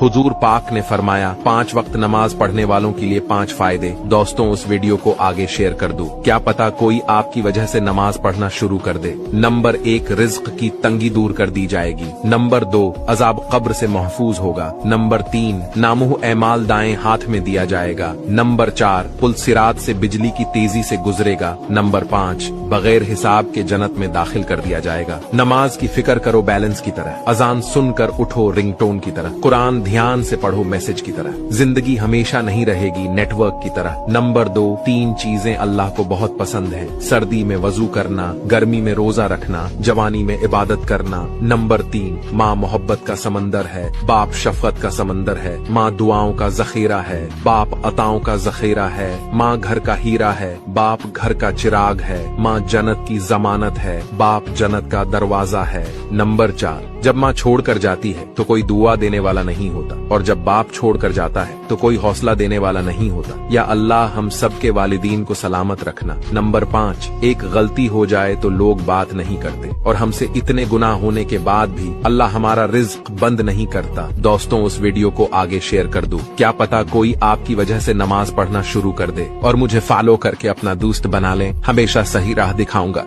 हुजूर पाक ने फरमाया 5 वक्त नमाज पढ़ने वालों के लिए 5 फायदे। दोस्तों उस वीडियो को आगे शेयर कर दो, क्या पता कोई आपकी वजह से नमाज पढ़ना शुरू कर दे। नंबर 1, रिज्क की तंगी दूर कर दी जाएगी। नंबर 2, अजाब कब्र से महफूज होगा। नंबर 3, नामुह ऐमाल दाएं हाथ में दिया जाएगा। नंबर 4, पुल सिरात से बिजली की तेजी से गुजरेगा। नंबर 5, बगैर हिसाब के जन्नत में दाखिल कर दिया जाएगा। नमाज की फिक्र करो बैलेंस की तरह, अजान सुनकर उठो रिंगटोन की तरह, कुरान ध्यान से पढ़ो मैसेज की तरह। जिंदगी हमेशा नहीं रहेगी नेटवर्क की तरह। नंबर 2, 3 चीजें अल्लाह को बहुत पसंद है, सर्दी में वजू करना, गर्मी में रोजा रखना, जवानी में इबादत करना। नंबर 3, माँ मोहब्बत का समंदर है, बाप शफकत का समंदर है, माँ दुआओं का जखीरा है, बाप अताओं का जखीरा है, माँ घर का हीरा है, बाप घर का चिराग है, माँ जन्नत की जमानत है, बाप जन्नत का दरवाजा है। नंबर 4, जब माँ छोड़कर जाती है तो कोई दुआ देने वाला नहीं होता, और जब बाप छोड़कर जाता है तो कोई हौसला देने वाला नहीं होता। या अल्लाह हम सब के वालिदीन को सलामत रखना। नंबर 5, एक गलती हो जाए तो लोग बात नहीं करते, और हमसे इतने गुनाह होने के बाद भी अल्लाह हमारा रिज्क बंद नहीं करता। दोस्तों उस वीडियो को आगे शेयर कर दो, क्या पता कोई आपकी वजह से नमाज पढ़ना शुरू कर दे। और मुझे फॉलो करके अपना दोस्त बना लें, हमेशा सही राह दिखाऊंगा।